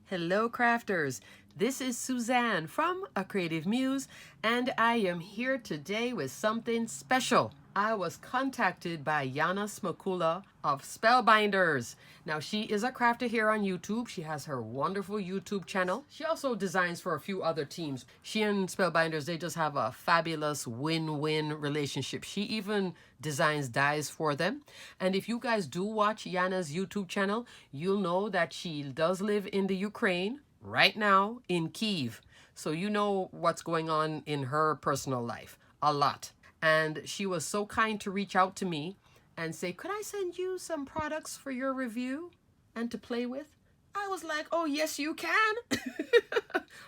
Hello crafters, this is Suzanne from A Creative Muse and I am here today with something special. I was contacted by Yana Smokula of Spellbinders. Now she is a crafter here on YouTube. She has her wonderful YouTube channel. She also designs for a few other teams. She and Spellbinders, they just have a fabulous win-win relationship. She even designs dies for them. And if you guys do watch Yana's YouTube channel, you'll know that she does live in the Ukraine right now in Kyiv. So you know what's going on in her personal life. A lot. And she was so kind to reach out to me and say, could I send you some products for your review and to play with? I was like, oh, yes, you can.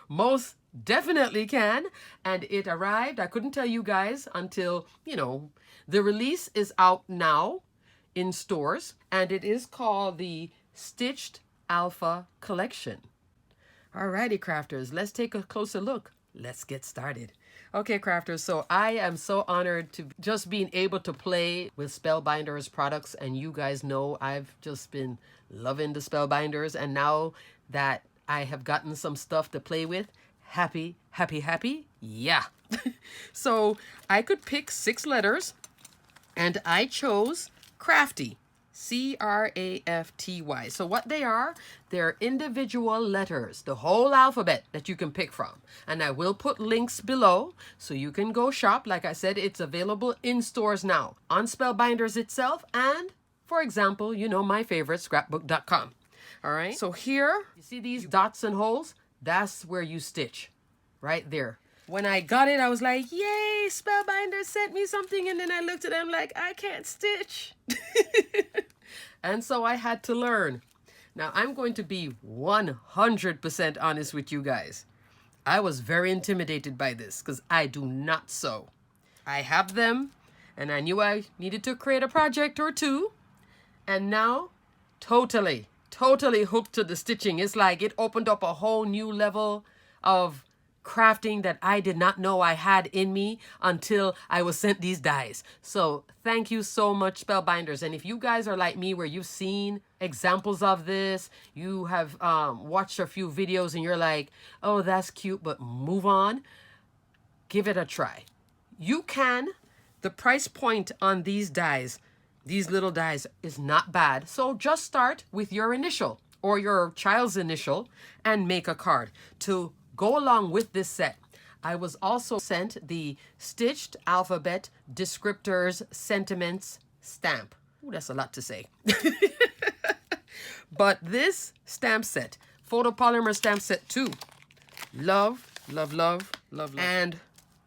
Most definitely can. And it arrived. I couldn't tell you guys until, the release is out now in stores. And it is called the Stitched Alpha Collection. Alrighty, crafters, let's take a closer look. Let's get started. Okay, crafters, so I am so honored to just being able to play with Spellbinders products, and you guys know I've just been loving the Spellbinders, and now that I have gotten some stuff to play with, happy, yeah. So I could pick 6 letters, and I chose Crafty. C-R-A-F-T-Y. So what they are, they're individual letters, the whole alphabet that you can pick from. And I will put links below so you can go shop. Like I said, it's available in stores now on Spellbinders itself. And for example, my favorite, scrapbook.com. All right. So here, you see these dots and holes? That's where you stitch right there. When I got it, I was like, yay, Spellbinders sent me something. And then I looked at them like, I can't stitch. And so I had to learn. Now, I'm going to be 100% honest with you guys. I was very intimidated by this because I do not sew. I have them, and I knew I needed to create a project or two. And now, totally hooked to the stitching. It's like it opened up a whole new level of crafting that I did not know I had in me until I was sent these dies. So thank you so much, Spellbinders. And if you guys are like me where you've seen examples of this, you have watched a few videos and you're like, oh, that's cute, but move on, give it a try. You can. The price point on these dies, these little dies, is not bad. So just start with your initial or your child's initial and make a card to go along with this set. I was also sent the Stitched Alphabet Descriptors Sentiments stamp. Ooh, that's a lot to say. But this stamp set, photopolymer stamp set 2, love. And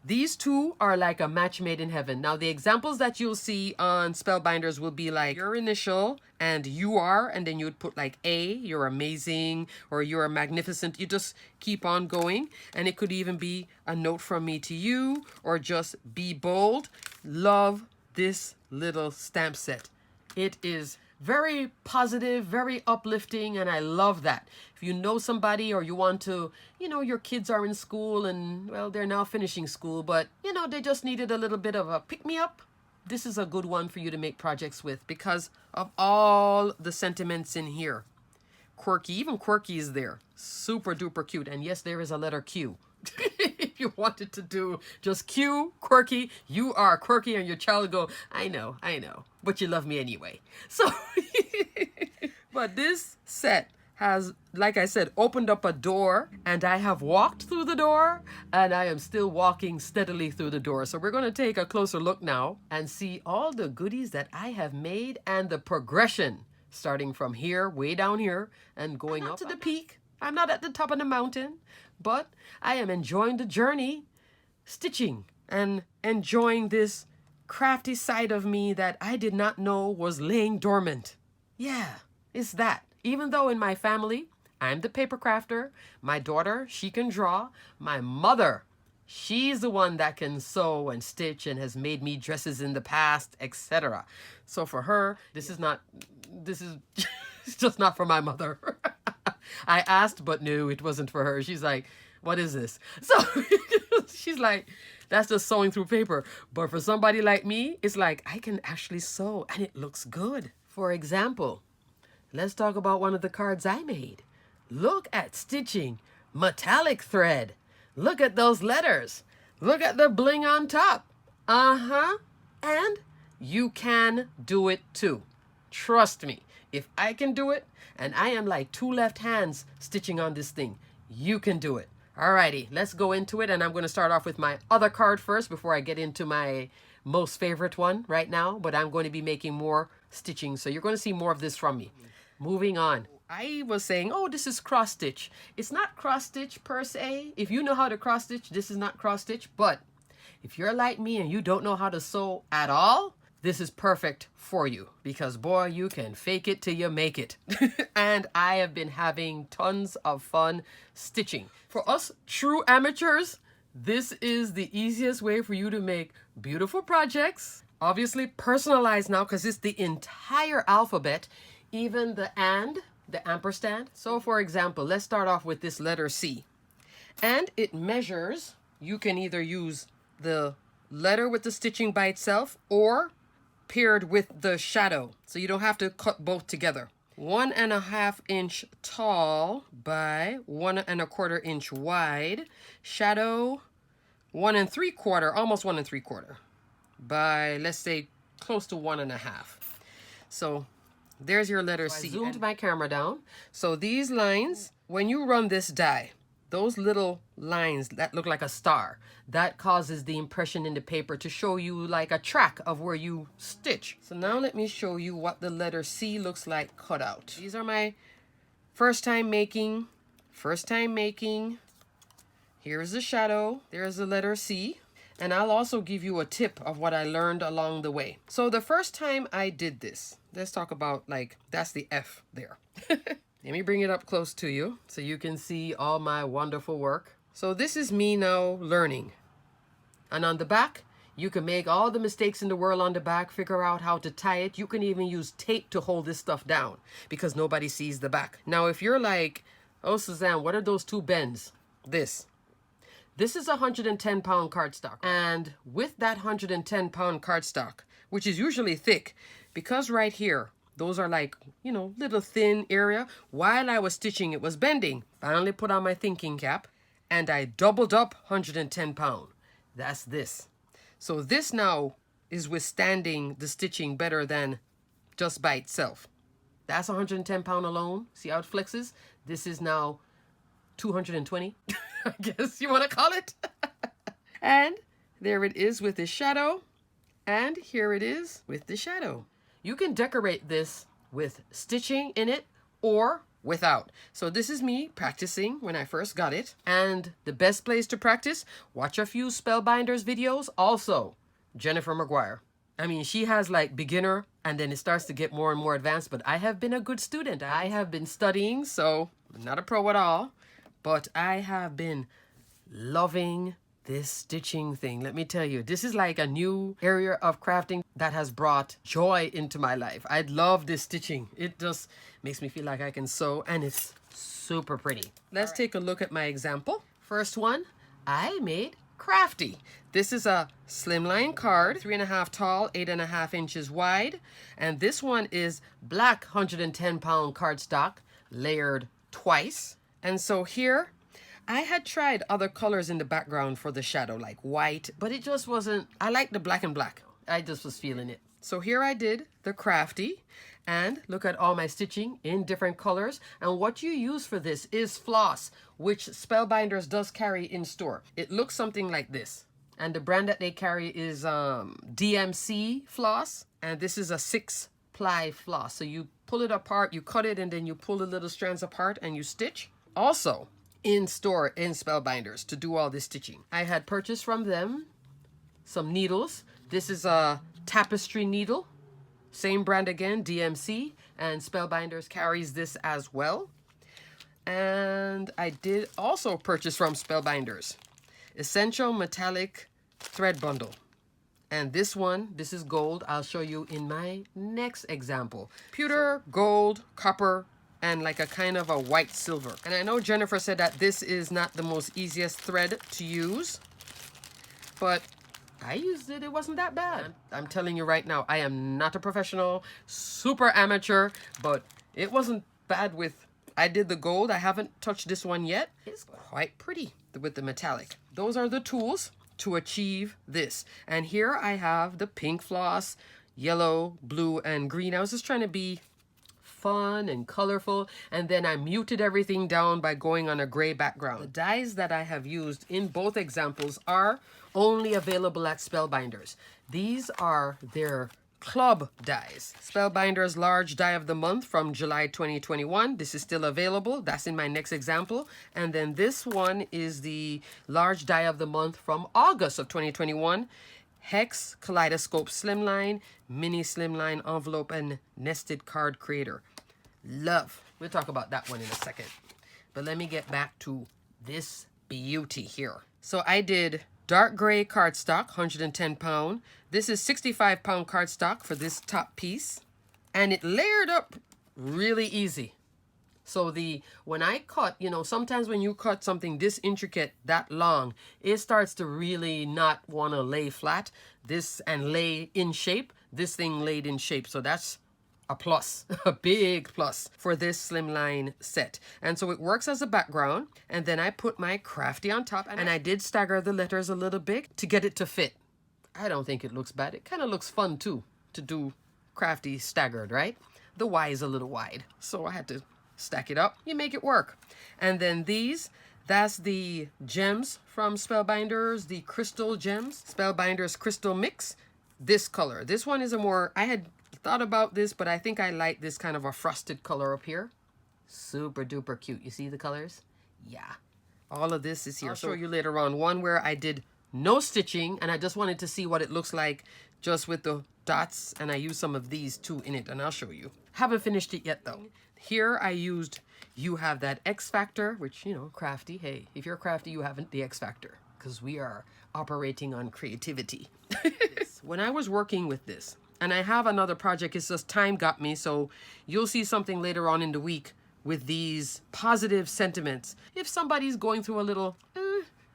these two are like a match made in heaven. Now, the examples that you'll see on Spellbinders will be like your initial and you are, and then you would put like A, you're amazing, or you're magnificent. You just keep on going. And it could even be a note from me to you, or just be bold. Love this little stamp set. It is very positive, very uplifting, and I love that. If you know somebody or you want to, your kids are in school and, well, they're now finishing school, but, they just needed a little bit of a pick-me-up. This is a good one for you to make projects with because of all the sentiments in here. Quirky, even quirky is there. Super duper cute. And yes, there is a letter Q. If you wanted to do just Q, quirky, you are quirky, and your child will go, I know, but you love me anyway. So, but this set has, like I said, opened up a door, and I have walked through the door, and I am still walking steadily through the door. So we're going to take a closer look now and see all the goodies that I have made and the progression, starting from here, way down here, and going up to the peak. I'm not at the top of the mountain, but I am enjoying the journey, stitching, and enjoying this crafty side of me that I did not know was laying dormant. Yeah, it's that. Even though in my family, I'm the paper crafter, my daughter, she can draw, my mother, she's the one that can sew and stitch and has made me dresses in the past, etc. So for her, this is it's just not for my mother. I asked, but no, it wasn't for her. She's like, what is this? So she's like, that's just sewing through paper. But for somebody like me, it's like, I can actually sew and it looks good. For example, let's talk about one of the cards I made. Look at stitching metallic thread. Look at those letters. Look at the bling on top. And you can do it too. Trust me, if I can do it, and I am like 2 left hands stitching on this thing, you can do it. Alrighty, let's go into it, and I'm going to start off with my other card first before I get into my most favorite one right now, but I'm going to be making more stitching, so you're going to see more of this from me. Moving on. I was saying, oh, this is cross stitch. It's not cross stitch per se. If you know how to cross stitch, this is not cross stitch, but if you're like me and you don't know how to sew at all, this is perfect for you, because boy, you can fake it till you make it. And I have been having tons of fun stitching. For us true amateurs, this is the easiest way for you to make beautiful projects. Obviously personalized now because it's the entire alphabet, even the and, the ampersand. So for example, let's start off with this letter C. And it measures, you can either use the letter with the stitching by itself or paired with the shadow, so you don't have to cut both together. 1.5 inch tall by 1.25 inch wide. Shadow 1 3/4, almost 1 3/4 by, let's say, close to 1.5. So there's your letter C. I zoomed my camera down. So these lines, when you run this die, those little lines that look like a star, that causes the impression in the paper to show you like a track of where you stitch. So now let me show you what the letter C looks like cut out. These are my first time making. Here's the shadow. There's the letter C. And I'll also give you a tip of what I learned along the way. So the first time I did this, let's talk about, like, that's the F there. Let me bring it up close to you so you can see all my wonderful work. So this is me now learning. And on the back, you can make all the mistakes in the world on the back, figure out how to tie it. You can even use tape to hold this stuff down because nobody sees the back. Now, if you're like, oh, Suzanne, what are those 2 bends? This is a 110-pound cardstock. And with that 110-pound cardstock, which is usually thick, because right here, those are like, you know, little thin area. While I was stitching, it was bending. Finally put on my thinking cap and I doubled up 110 pound. That's this. So this now is withstanding the stitching better than just by itself. That's 110 pound alone. See how it flexes? This is now 220, I guess you want to call it. And there it is with the shadow. And here it is with the shadow. You can decorate this with stitching in it or without. So this is me practicing when I first got it. And the best place to practice, watch a few Spellbinders videos. Also, Jennifer McGuire. I mean, she has like beginner and then it starts to get more and more advanced. But I have been a good student. I have been studying, so I'm not a pro at all. But I have been loving this stitching thing. Let me tell you, this is like a new area of crafting that has brought joy into my life. I love this stitching. It just makes me feel like I can sew, and it's super pretty. Let's take a look at my example. First one, I made crafty. This is a slimline card, 3.5 tall, 8.5 inches wide. And this one is black 110-pound cardstock, layered twice. And so here, I had tried other colors in the background for the shadow, like white, but it just wasn't, I like the black and black. I just was feeling it. So here I did the crafty, and look at all my stitching in different colors. And what you use for this is floss, which Spellbinders does carry in store. It looks something like this. And the brand that they carry is DMC floss. And this is a 6-ply floss. So you pull it apart, you cut it, and then you pull the little strands apart and you stitch. Also, in store in Spellbinders to do all this stitching, I had purchased from them some needles. This is a tapestry needle, same brand again, DMC, and Spellbinders carries this as well. And I did also purchase from Spellbinders Essential Metallic Thread Bundle. And this one, this is gold. I'll show you in my next example. Pewter, gold, copper, and like a kind of a white silver. And I know Jennifer said that this is not the most easiest thread to use, but I used it. It wasn't that bad. I'm telling you right now, I am not a professional, super amateur, but it wasn't bad with I did the gold. I haven't touched this one yet. It's quite pretty with the metallic. Those are the tools to achieve this. And here I have the pink floss, yellow, blue, and green. I was just trying to be fun and colorful, and then I muted everything down by going on a gray background. The dies that I have used in both examples are only available at Spellbinders. These are their club dies. Spellbinders large die of the month from July 2021. This is still available. That's in my next example. And then this one is the large die of the month from August of 2021. Hex Kaleidoscope Slimline, Mini Slimline Envelope, and Nested Card Creator. Love. We'll talk about that one in a second. But let me get back to this beauty here. So I did dark gray cardstock, 110 pound. This is 65 pound cardstock for this top piece. And it layered up really easy. So when I cut, you know, sometimes when you cut something this intricate, that long, it starts to really not want to lay flat. This and lay in shape. This thing laid in shape. So that's a plus, a big plus for this slimline set. And so it works as a background. And then I put my crafty on top, and I did stagger the letters a little bit to get it to fit. I don't think it looks bad. It kind of looks fun too, to do crafty staggered, right? The Y is a little wide, so I had to stack it up. You make it work. And then these, that's the gems from Spellbinders, the crystal gems, Spellbinders Crystal Mix. This color, this one is a more, I had thought about this, but I think I like this kind of a frosted color up here. Super duper cute. You see the colors? Yeah. All of this is here. I'll show you later on one where I did no stitching, and I just wanted to see what it looks like just with the dots, and I used some of these too in it, and I'll show you. Haven't finished it yet though. Here I used You Have That X Factor, which, you know, crafty. Hey, if you're crafty, you haven't the X Factor, because we are operating on creativity. When I was working with this, and I have another project, it's just time got me, so you'll see something later on in the week with these positive sentiments. If somebody's going through a little,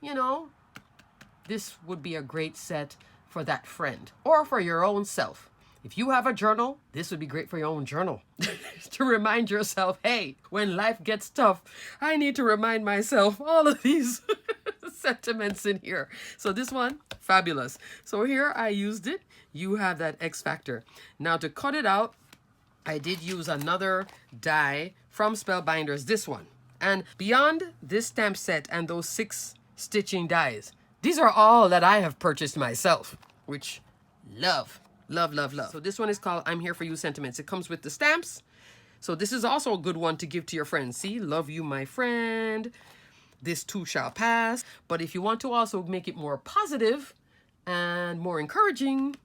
you know, this would be a great set for that friend or for your own self. If you have a journal, this would be great for your own journal. To remind yourself, hey, when life gets tough, I need to remind myself all of these sentiments in here. So this one, fabulous. So here I used it. You Have That X Factor. Now to cut it out, I did use another die from Spellbinders, this one. And beyond this stamp set and those 6 stitching dies, these are all that I have purchased myself, which love. Love, love, love. So this one is called I'm Here For You Sentiments. It comes with the stamps. So this is also a good one to give to your friends. See, love you, my friend. This too shall pass. But if you want to also make it more positive and more encouraging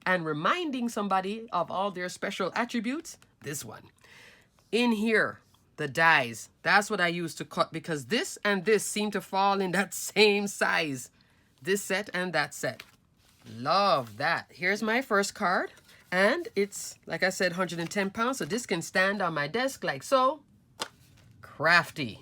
and reminding somebody of all their special attributes, this one. In here, the dies, that's what I use to cut, because this and this seem to fall in that same size. This set and that set. Love that. Here's my first card, and it's, like I said, 110 pounds, so this can stand on my desk like so. Crafty.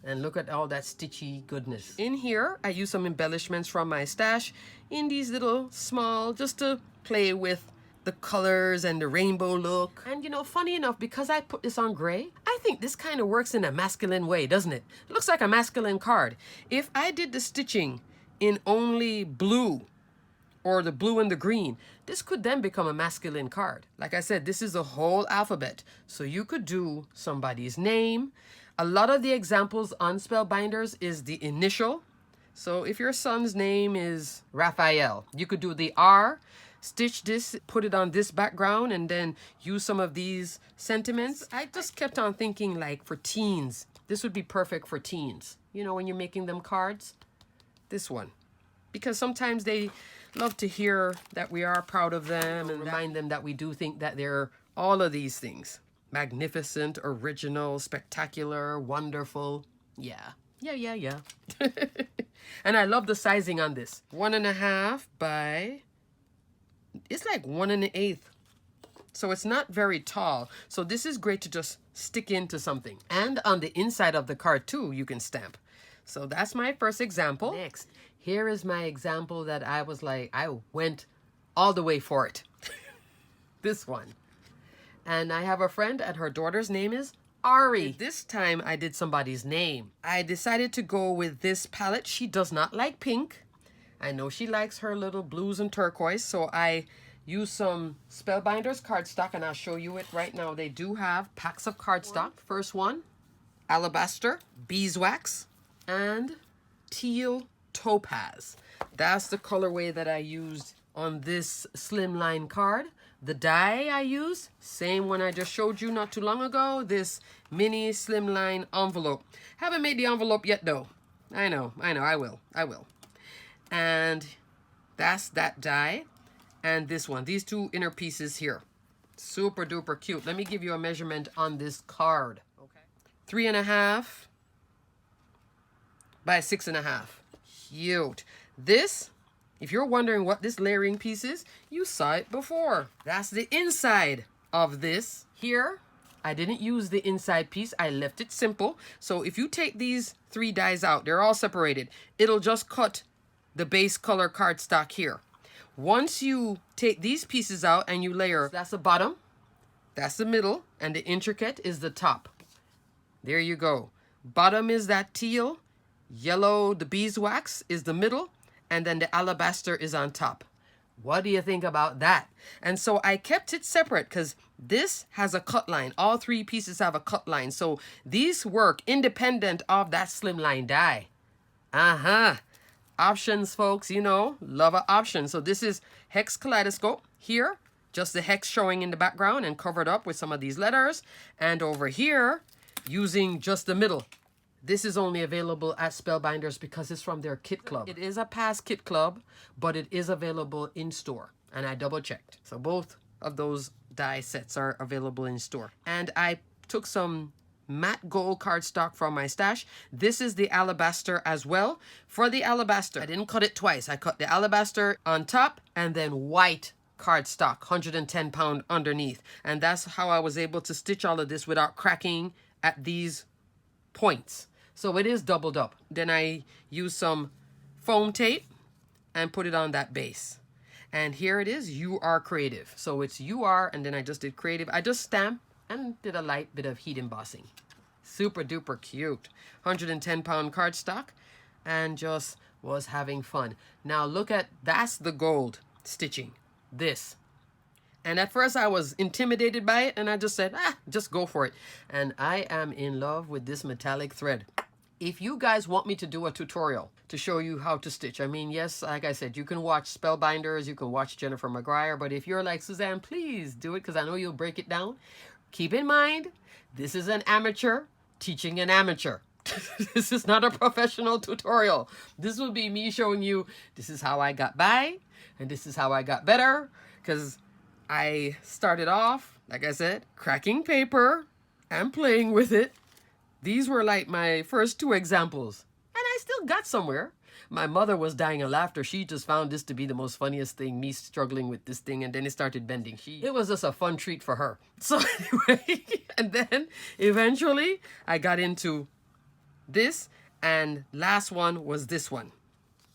And look at all that stitchy goodness. In here, I use some embellishments from my stash in these little small, just to play with the colors and the rainbow look. And you know, funny enough, because I put this on gray, I think this kind of works in a masculine way, doesn't it? It looks like a masculine card. If I did the stitching in only blue, or the blue and the green, this could then become a masculine card. Like I said, this is a whole alphabet. So you could do somebody's name. A lot of the examples on Spellbinders is the initial. So if your son's name is Raphael, you could do the R, stitch this, put it on this background, and then use some of these sentiments. I just kept on thinking, like, for teens, this would be perfect for teens. You know, when you're making them cards, this one. Because sometimes they love to hear that we are proud of them and remind them that we do think that they're all of these things. Magnificent, original, spectacular, wonderful. Yeah. Yeah. And I love the sizing on this. 1.5 by, it's like 1 1/8. So it's not very tall. So this is great to just stick into something. And on the inside of the card too, you can stamp. So that's my first example. Next, here is my example that I was like, I went all the way for it. This one. And I have a friend, and her daughter's name is Ari. This time I did somebody's name. I decided to go with this palette. She does not like pink. I know she likes her little blues and turquoise, so I used some Spellbinders Cardstock, and I'll show you it right now. They do have packs of cardstock. First one, Alabaster, Beeswax, and Teal Topaz. That's the colorway that I used on this slimline card. The die I used, same one I just showed you not too long ago, this mini slimline envelope. Haven't made the envelope yet though. I know, I will. And that's that die. And this one, these two inner pieces here. Super duper cute. Let me give you a measurement on this card. Okay. 3.5 by 6.5. Cute. This, if you're wondering what this layering piece is, you saw it before. That's the inside of this. Here, I didn't use the inside piece. I left it simple. So if you take these 3 dies out, they're all separated. It'll just cut the base color cardstock here. Once you take these pieces out and you layer, that's the bottom, that's the middle, and the intricate is the top. There you go. Bottom is that teal, yellow, the beeswax is the middle, and then the alabaster is on top. What do you think about that? And so I kept it separate because this has a cut line. All 3 pieces have a cut line. So these work independent of that slimline die. Options, folks, you know, love an option. So this is Hex Kaleidoscope here, just the hex showing in the background and covered up with some of these letters. And over here, using just the middle. This is only available at Spellbinders because it's from their kit club. It is a past kit club, but it is available in store. And I double checked. So both of those die sets are available in store. And I took some matte gold cardstock from my stash. This is the alabaster as well. For the alabaster, I didn't cut it twice. I cut the alabaster on top and then white cardstock, 110 pound underneath. And that's how I was able to stitch all of this without cracking at these points. So it is doubled up. Then I used some foam tape and put it on that base. And here it is, You Are Creative. So it's You Are, and then I just did creative. I just stamped and did a light bit of heat embossing. Super duper cute. 110 pound cardstock, and just was having fun. Now look at, that's the gold stitching, this. And at first I was intimidated by it, and I just said, just go for it. And I am in love with this metallic thread. If you guys want me to do a tutorial to show you how to stitch, I mean, yes, like I said, you can watch Spellbinders, you can watch Jennifer McGuire, but if you're like, Suzanne, please do it because I know you'll break it down. Keep in mind, this is an amateur teaching an amateur. This is not a professional tutorial. This will be me showing you, this is how I got by, and this is how I got better, because I started off, like I said, cracking paper and playing with it. These were like my first 2 examples, and I still got somewhere. My mother was dying of laughter. She just found this to be the most funniest thing, me struggling with this thing, and then it started bending. It was just a fun treat for her. So anyway, and then eventually I got into this, and last one was this one.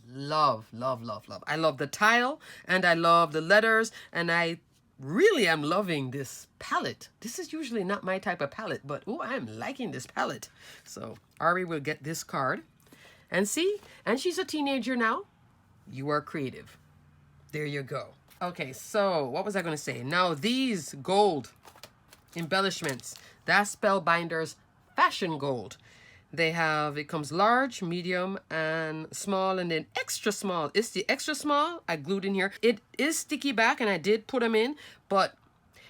Love, love, love, love. I love the tile, and I love the letters, and I really am loving this palette. This is usually not my type of palette, but oh, I'm liking this palette. So Ari will get this card. And see, and she's a teenager now. You are creative. There you go. Okay, so what was I going to say? Now these gold embellishments, that's Spellbinders Fashion Gold. They have, it comes large, medium, and small, and then extra small. It's the extra small I glued in here. It is sticky back, and I did put them in, but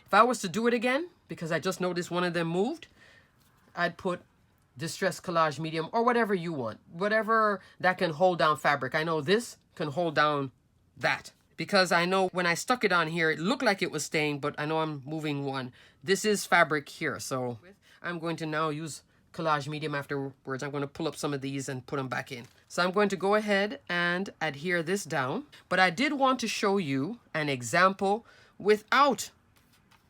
if I was to do it again, because I just noticed one of them moved, I'd put Distress Collage Medium, or whatever you want. Whatever that can hold down fabric. I know this can hold down that. Because I know when I stuck it on here, it looked like it was staying, but I know I'm moving one. This is fabric here, so I'm going to now use Collage Medium afterwards. I'm going to pull up some of these and put them back in. So I'm going to go ahead and adhere this down. But I did want to show you an example without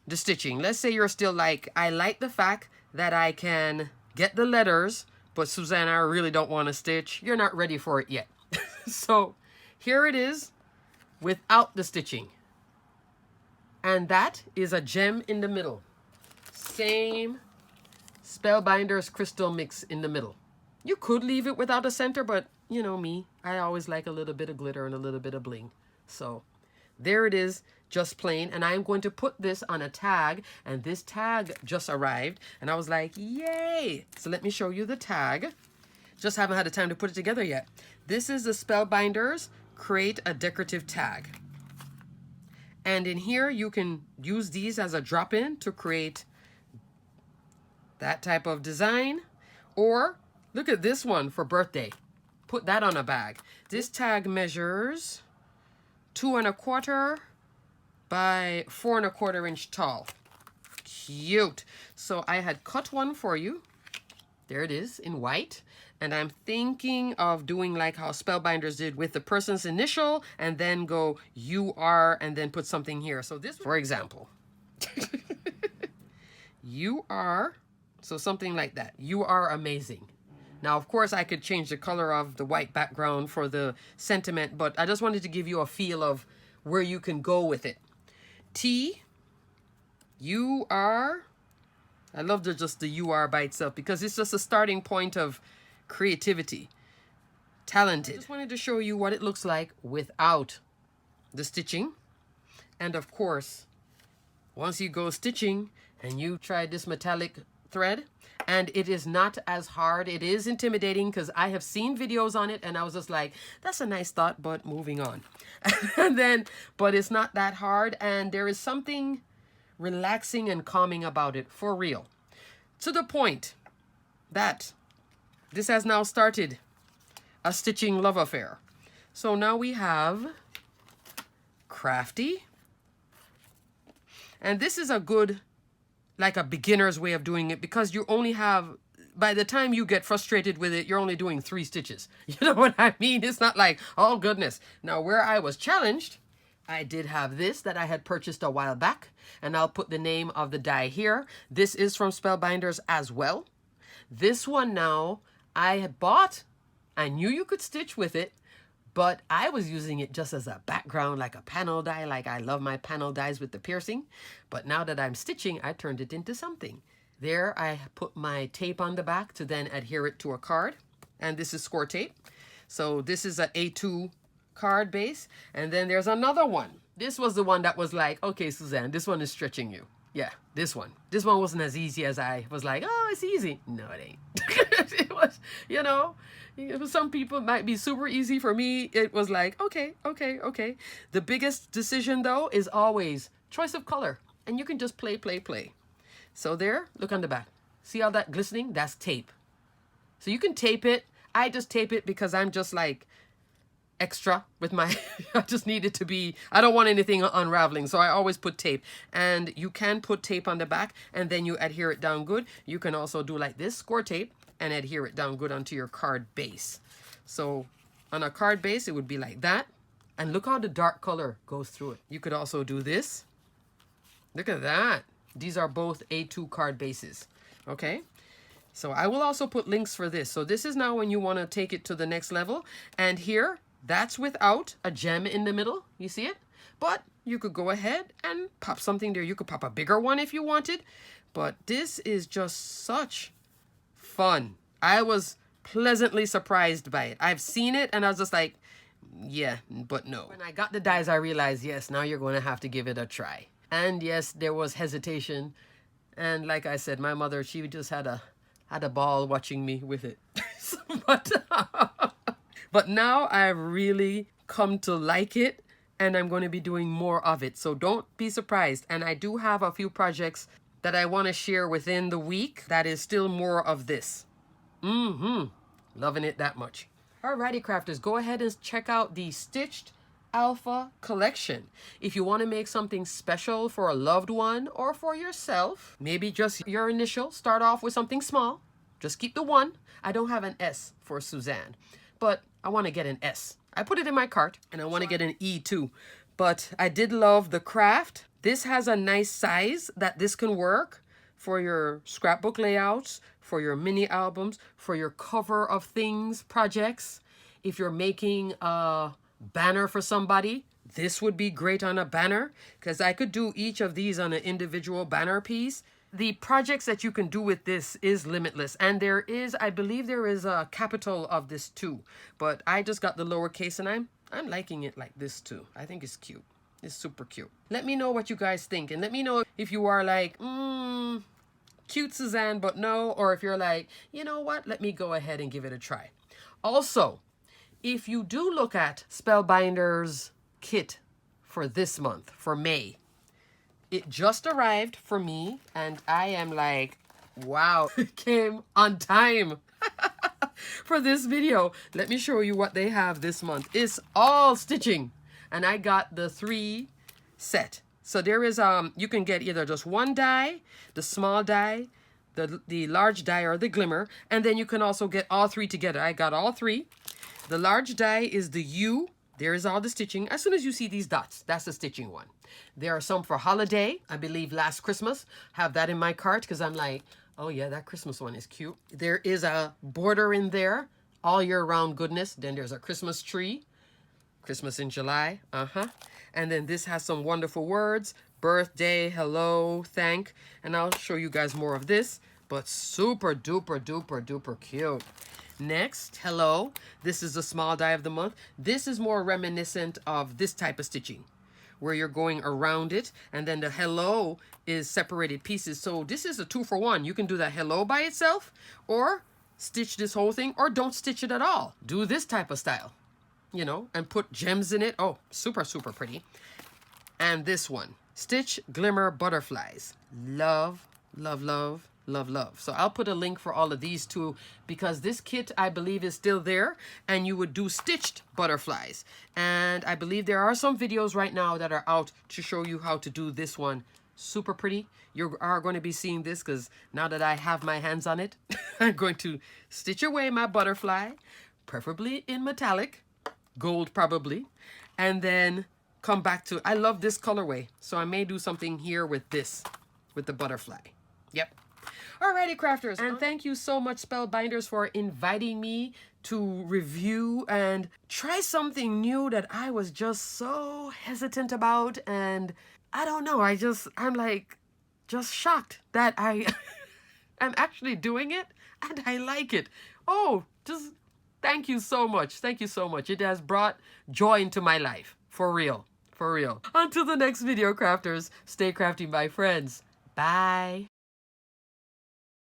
the stitching. Let's say you're still like, I like the fact that I can get the letters, but Suzanne, I really don't want to stitch. You're not ready for it yet. So here it is without the stitching. And that is a gem in the middle. Same Spellbinders Crystal Mix in the middle. You could leave it without a center, but you know me, I always like a little bit of glitter and a little bit of bling. So there it is, just plain. And I'm going to put this on a tag, and this tag just arrived, and I was like, yay! So let me show you the tag. Just haven't had the time to put it together yet. This is the Spellbinders Create a Decorative Tag. And in here, you can use these as a drop-in to create that type of design. Or look at this one for birthday. Put that on a bag. This tag measures 2¼ by 4¼ inch tall. Cute. So I had cut one for you. There it is in white. And I'm thinking of doing like how Spellbinders did with the person's initial and then go UR and then put something here. So this, for example, you are, so something like that. You are amazing. Now, of course, I could change the color of the white background for the sentiment, but I just wanted to give you a feel of where you can go with it. T, you are, I love just the UR by itself because it's just a starting point of creativity. Talented. I just wanted to show you what it looks like without the stitching. And of course, once you go stitching and you try this metallic thread, and it is not as hard. It is intimidating because I have seen videos on it and I was just like, that's a nice thought, but moving on. And then, but it's not that hard, and there is something relaxing and calming about it, for real. To the point that this has now started a stitching love affair. So now we have Crafty. And this is a good, like a beginner's way of doing it, because you only have, by the time you get frustrated with it, you're only doing 3 stitches. You know what I mean? It's not like, oh goodness. Now where I was challenged, I did have this that I had purchased a while back, and I'll put the name of the die here. This is from Spellbinders as well. This one now I had bought. I knew you could stitch with it, but I was using it just as a background, like a panel die, like I love my panel dies with the piercing. But now that I'm stitching, I turned it into something. There I put my tape on the back to then adhere it to a card. And this is score tape. So this is a A2 card base. And then there's another one. This was the one that was like, okay, Suzanne, this one is stretching you. Yeah, this one. This one wasn't as easy as I was like, oh, it's easy. No, it ain't. It was, you know, some people might be super easy. For me, it was like, okay. The biggest decision, though, is always choice of color. And you can just play. So there, look on the back. See all that glistening? That's tape. So you can tape it. I just tape it because I'm just like extra with my, I just need it to be, I don't want anything unraveling. So I always put tape. And you can put tape on the back and then you adhere it down good. You can also do like this, score tape, and adhere it down good onto your card base. So on a card base, it would be like that. And look how the dark color goes through it. You could also do this. Look at that. These are both A2 card bases. Okay. So I will also put links for this. So this is now when you want to take it to the next level. And here, that's without a gem in the middle. You see it? But you could go ahead and pop something there. You could pop a bigger one if you wanted. But this is just such fun. I was pleasantly surprised by it. I've seen it and I was just like, yeah, but no. When I got the dies, I realized, yes, now you're going to have to give it a try. And yes, there was hesitation. And like I said, my mother, she just had a ball watching me with it. But now I've really come to like it, and I'm going to be doing more of it. So don't be surprised. And I do have a few projects that I want to share within the week that is still more of this. Loving it that much. Alrighty, crafters, go ahead and check out the Stitched Alpha collection. If you want to make something special for a loved one or for yourself, maybe just your initial, start off with something small. Just keep the 1. I don't have an S for Suzanne, but I want to get an S. I put it in my cart, and I want to get an E too. But I did love the craft. This has a nice size that this can work for your scrapbook layouts, for your mini albums, for your cover of things projects. If you're making a banner for somebody, this would be great on a banner, because I could do each of these on an individual banner piece. the projects that you can do with this is limitless. And there is, I believe there is a capital of this too. But I just got the lowercase and I'm liking it like this too. I think it's cute. It's super cute. Let me know what you guys think. And let me know if you are like, cute Suzanne, but no. Or if you're like, you know what? Let me go ahead and give it a try. Also, if you do look at Spellbinders kit for this month, for May, it just arrived for me and I am like, wow, it came on time for this video. Let me show you what they have this month. It's all stitching and I got the 3 set. So there is, you can get either just one die, the small die, the large die or the glimmer, and then you can also get all 3 together. I got all 3. The large die is the U. There is all the stitching. As soon as you see these dots, that's the stitching one. There are some for holiday. I believe last Christmas. Have that in my cart because I'm like, oh yeah, that Christmas one is cute. There is a border in there, all year round goodness. Then there's a Christmas tree. Christmas in July. And then this has some wonderful words. Birthday, hello, thank. And I'll show you guys more of this. But super duper duper duper cute. Next, hello. This is the small die of the month. This is more reminiscent of this type of stitching where you're going around it. And then the hello is separated pieces. So this is a 2-for-1. You can do that hello by itself or stitch this whole thing or don't stitch it at all. Do this type of style, you know, and put gems in it. Oh, super, super pretty. And this one, stitch glimmer butterflies. Love, love, love. Love, love. So I'll put a link for all of these too because this kit I believe is still there and you would do stitched butterflies. And I believe there are some videos right now that are out to show you how to do this one. Super pretty. You are going to be seeing this because now that I have my hands on it, I'm going to stitch away my butterfly, preferably in metallic, gold probably, and then come back to, I love this colorway. So I may do something here with this, with the butterfly. Yep. Alrighty, crafters, and thank you so much, Spellbinders, for inviting me to review and try something new that I was just so hesitant about. And I don't know, I'm like just shocked that I'm actually doing it and I like it. Oh, just thank you so much. Thank you so much. It has brought joy into my life. For real. For real. Until the next video, crafters, stay crafty, my friends. Bye.